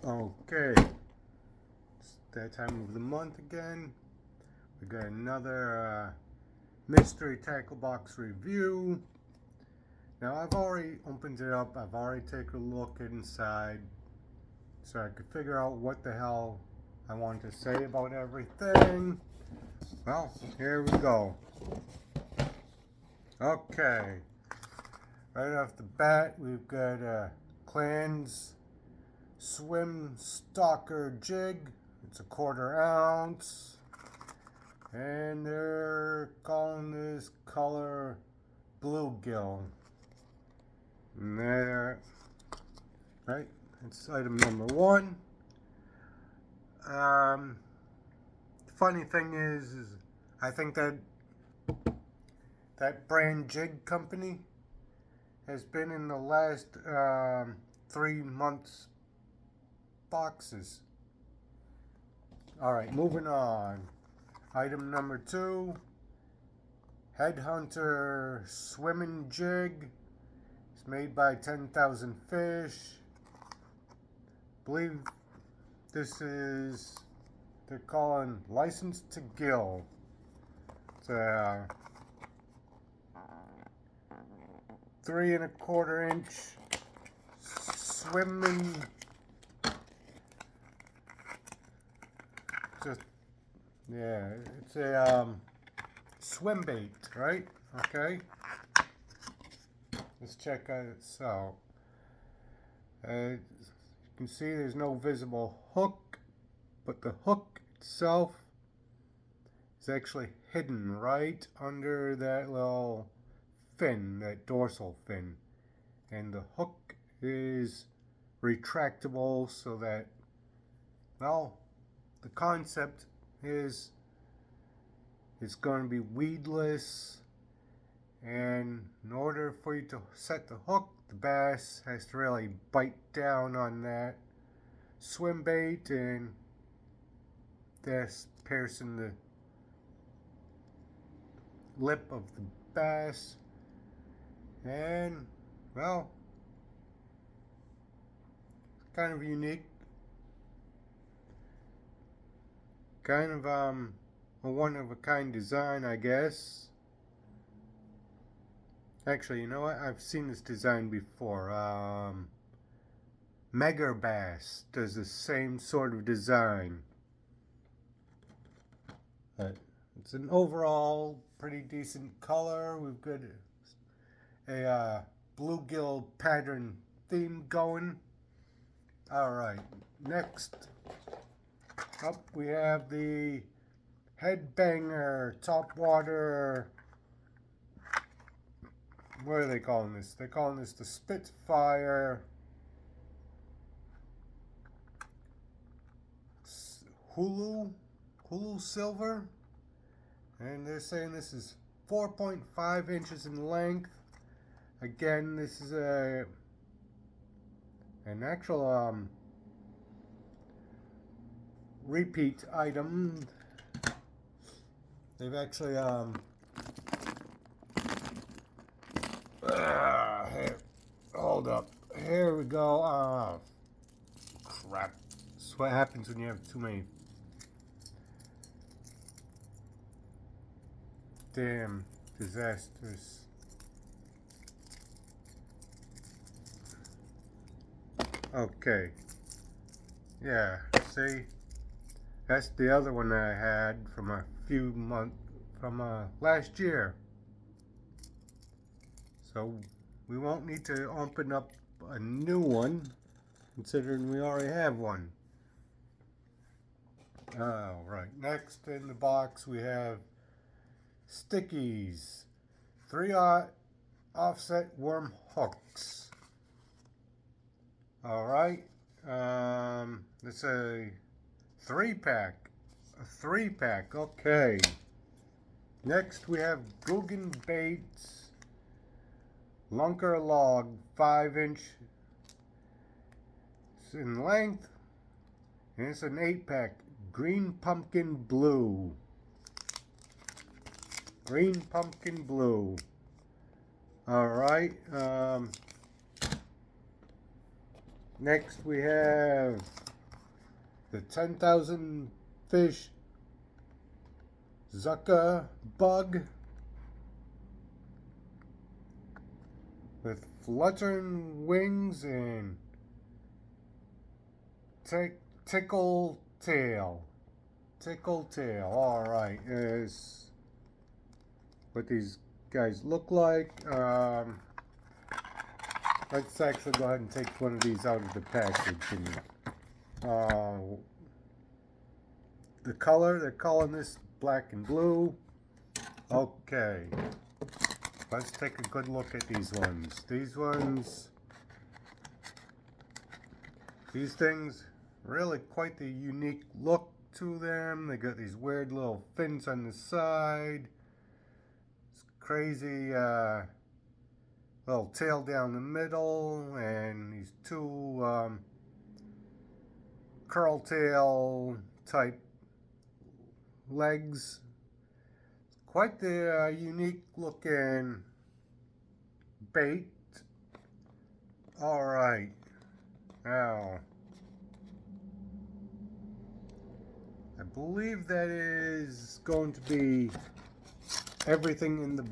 Okay, it's that time of the month again. We got another mystery tackle box review. Now I've already opened it up. I've already taken a look inside, so I could figure out what the hell I want to say about everything. Well, here we go. Okay, right off the bat, we've got Clans Swim Stalker Jig. It's a 1/4 ounce, and they're calling this color bluegill. And there, right? It's item number 1. Funny thing is I think that brand Jig company has been in the last 3 months boxes. Alright, moving on. Item number 2, Headhunter Swimming Jig. It's made by 10,000 Fish. Believe this is, they're calling Licensed to Gill. It's a 3 1/4 inch swimming, just, yeah, it's a swim bait, right? Okay, let's check out it out. You can see there's no visible hook, but the hook itself is actually hidden right under that little fin, that dorsal fin, and the hook is retractable so that, well, the concept is it's going to be weedless, and in order for you to set the hook, the bass has to really bite down on that swim bait, and that's piercing the lip of the bass. And, well, kind of unique, kind of a one-of-a-kind design, I guess. Actually, you know what? I've seen this design before. Megabass does the same sort of design. It's an overall pretty decent color. We've got a bluegill pattern theme going. Alright, next up we have the Headbanger Topwater. What are they calling this? They're calling this the Spitfire Hulu Silver. And they're saying this is 4.5 inches in length. Again, this is an actual repeat item. They've actually here, hold up. Here we go. Crap. That's what happens when you have too many damn disasters. Okay. Yeah, see? That's the other one that I had from a few months, from last year. So we won't need to open up a new one, considering we already have one. Alright, next in the box we have Stickies 3/0 offset worm hooks. Alright, it's a 3-pack. A 3-pack, okay. Next we have Googan Baits Lunker Log 5-inch in length, and it's an 8-pack. Green Pumpkin Blue. Green Pumpkin Blue. Alright, next we have the 10,000 fish Zucca bug with fluttering wings and tickle tail. Tickle tail. Alright, is what these guys look like. Let's actually go ahead and take one of these out of the package. And, the color, they're calling this black and blue. Okay. Let's take a good look at these ones. These things, really quite the unique look to them. They got these weird little fins on the side. It's crazy little tail down the middle, and these two curl tail type legs. Quite the unique looking bait. Alright, now I believe that is going to be everything in the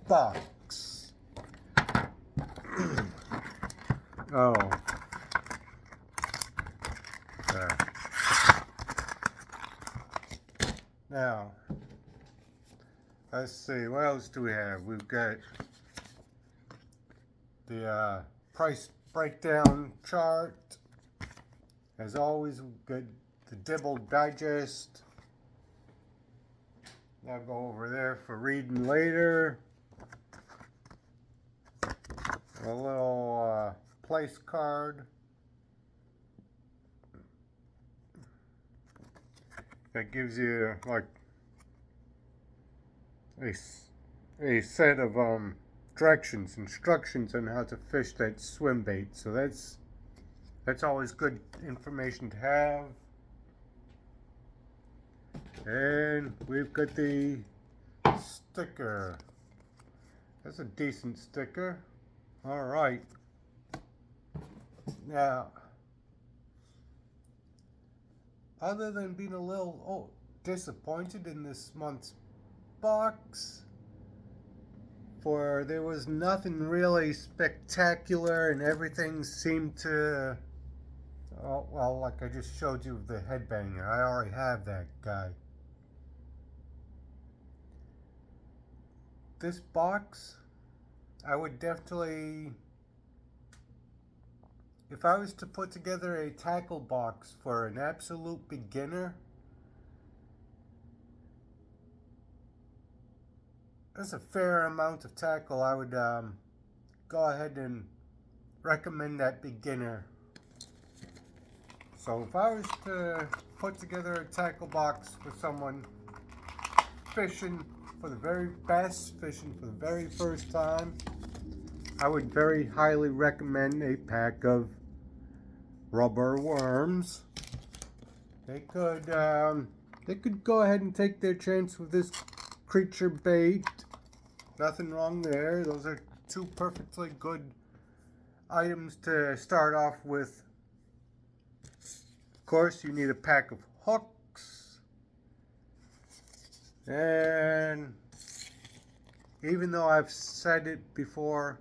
box. Oh. There. Now, let's see, what else do we have? We've got the price breakdown chart. As always, we've got the Dibble Digest. I'll go over there for reading later. A little place card. That gives you like a set of instructions on how to fish that swim bait. So that's always good information to have. And we've got the sticker. That's a decent sticker. All right. Now, other than being a little disappointed in this month's box, for there was nothing really spectacular, and everything seemed to, well, like I just showed you the headbanger. I already have that guy. This box, I would definitely, if I was to put together a tackle box for an absolute beginner, there's a fair amount of tackle. I would go ahead and recommend that beginner. So if I was to put together a tackle box for someone fishing for the very best, fishing for the very first time, I would very highly recommend a pack of rubber worms. They could go ahead and take their chance with this creature bait. Nothing wrong there. Those are two perfectly good items to start off with. Of course, you need a pack of hooks. And even though I've said it before,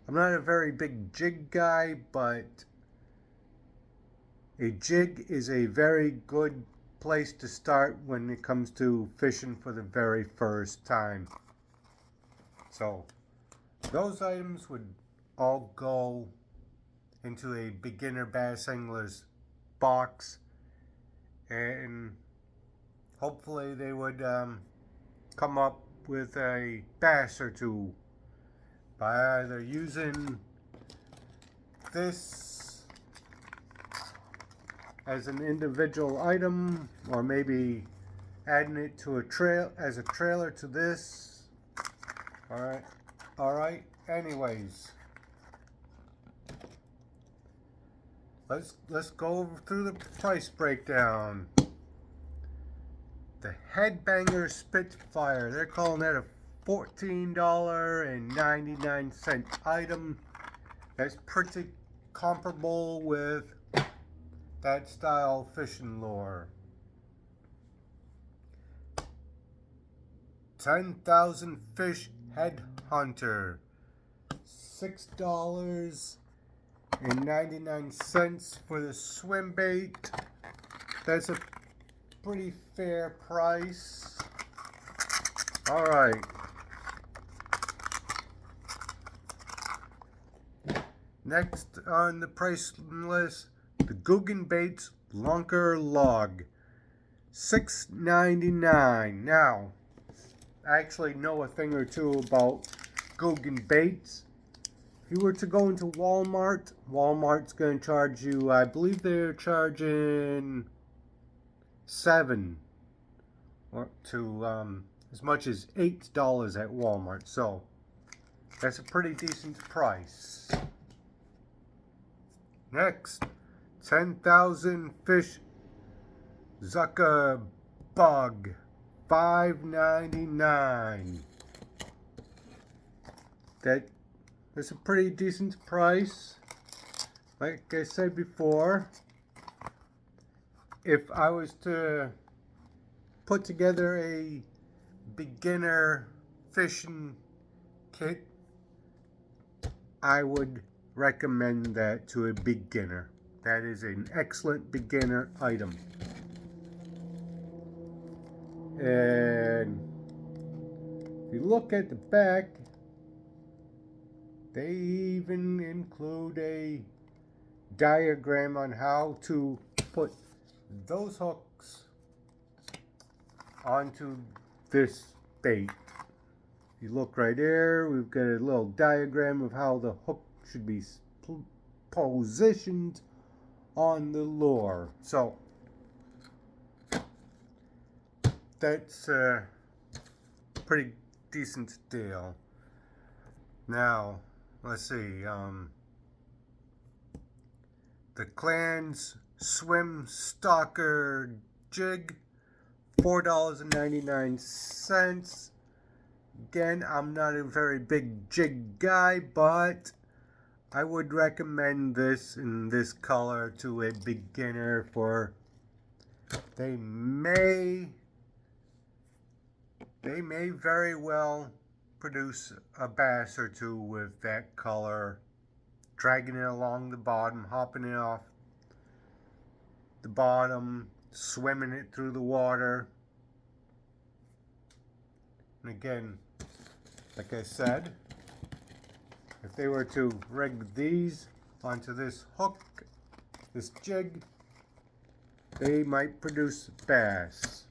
I'm not a very big jig guy, but a jig is a very good place to start when it comes to fishing for the very first time. So those items would all go into a beginner bass angler's box, and hopefully they would come up with a bass or two by either using this as an individual item, or maybe adding it to a trailer to this. All right. Anyways, let's go through the price breakdown. The Headbanger Spitfire, they're calling that a $14.99 item. That's pretty comparable with that style fishing lure. 10,000 fish headhunter, $6.99 for the swim bait. That's a pretty fair price. All right. Next on the price list, the Googan Baits Lunker Log, $6.99. Now, I actually know a thing or two about Googan Baits. If you were to go into Walmart, Walmart's going to charge you, I believe they're charging $7 or to as much as $8 at Walmart. So that's a pretty decent price. Next, 10,000 fish Zucker Bug, $5.99. That's a pretty decent price. Like I said before, if I was to put together a beginner fishing kit, I would recommend that to a beginner. That is an excellent beginner item. And if you look at the back, they even include a diagram on how to put those hooks onto this bait. If you look right there, we've got a little diagram of how the hook should be positioned on the lure. So that's a pretty decent deal. Now, let's see. The Clans Swim Stalker Jig, $4.99. Again, I'm not a very big jig guy, but I would recommend this in this color to a beginner. For they may very well produce a bass or two with that color, dragging it along the bottom, hopping it off the bottom, swimming it through the water. And again, like I said, if they were to rig these onto this hook, this jig, they might produce bass.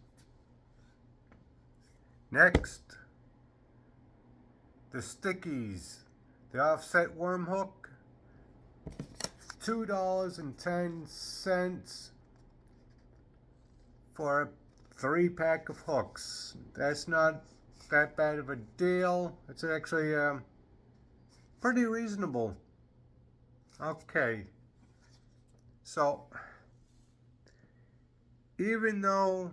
Next, the Stickies, the offset worm hook, $2.10 for a 3-pack of hooks. That's not that bad of a deal. It's actually pretty reasonable. Okay, so even though,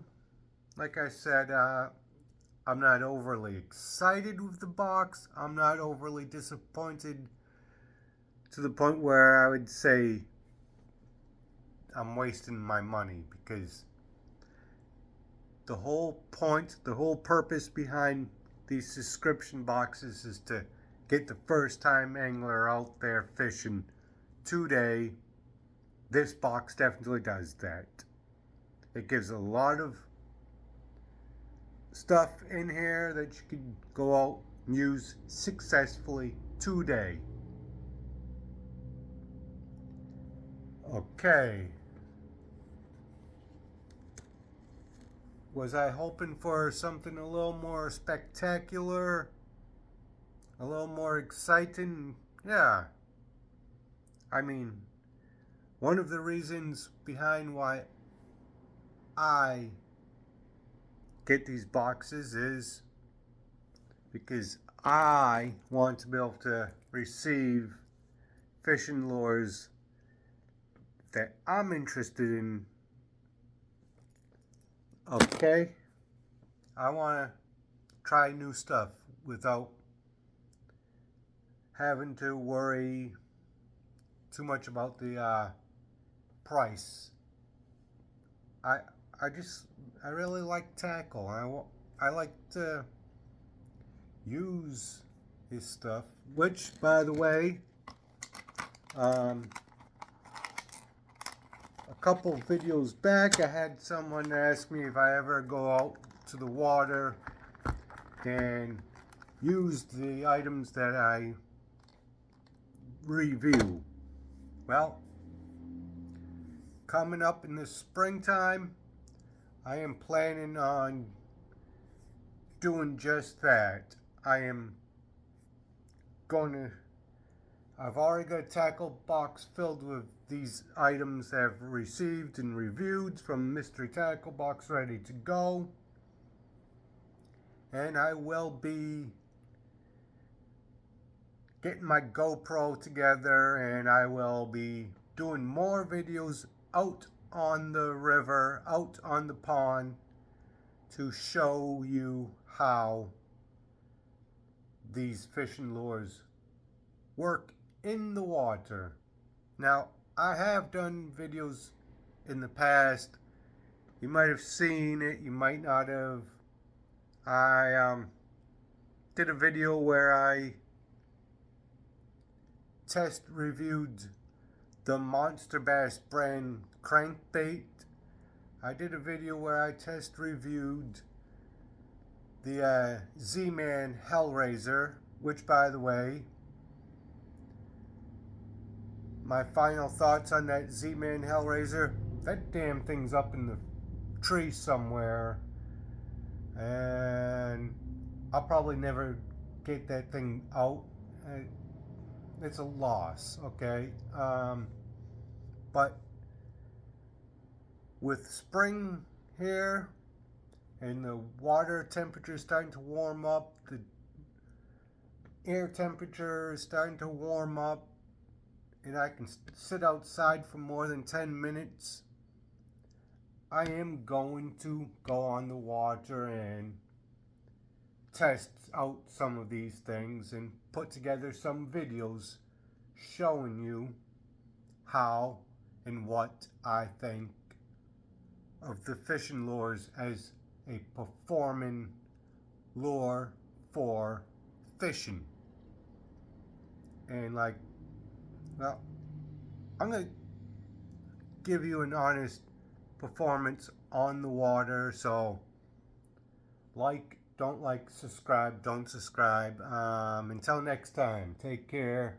like I said, I'm not overly excited with the box, I'm not overly disappointed to the point where I would say I'm wasting my money, because the whole point, the whole purpose behind these subscription boxes is to get the first time angler out there fishing today. This box definitely does that. It gives a lot of stuff in here that you can go out and use successfully today. Okay. Was I hoping for something a little more spectacular? A little more exciting? Yeah. I mean, one of the reasons behind why I get these boxes is because I want to be able to receive fishing lures that I'm interested in. Okay? I want to try new stuff without having to worry too much about the price. I I really like tackle. I like to use his stuff, which, by the way, um, a couple videos back I had someone ask me if I ever go out to the water and use the items that I review. Well, coming up in the springtime, I am planning on doing just that. I am going to, I've already got a tackle box filled with these items that I've received and reviewed from Mystery Tackle Box, ready to go. And I will be getting my GoPro together, and I will be doing more videos out on the river, out on the pond, to show you how these fishing lures work in the water. Now, I have done videos in the past. You might have seen it, you might not have. I did a video where I test reviewed the Monster Bass brand crankbait. I did a video where I test reviewed the Z-Man Hellraiser, which, by the way, my final thoughts on that Z-Man Hellraiser, that damn thing's up in the tree somewhere, and I'll probably never get that thing out. It's a loss, okay? But with spring here and the water temperature starting to warm up, the air temperature is starting to warm up, and I can sit outside for more than 10 minutes, I am going to go on the water and test out some of these things and put together some videos showing you how and what I think of the fishing lures as a performing lure for fishing. And well, I'm going to give you an honest performance on the water. So like, don't like, subscribe, don't subscribe. Until next time, take care.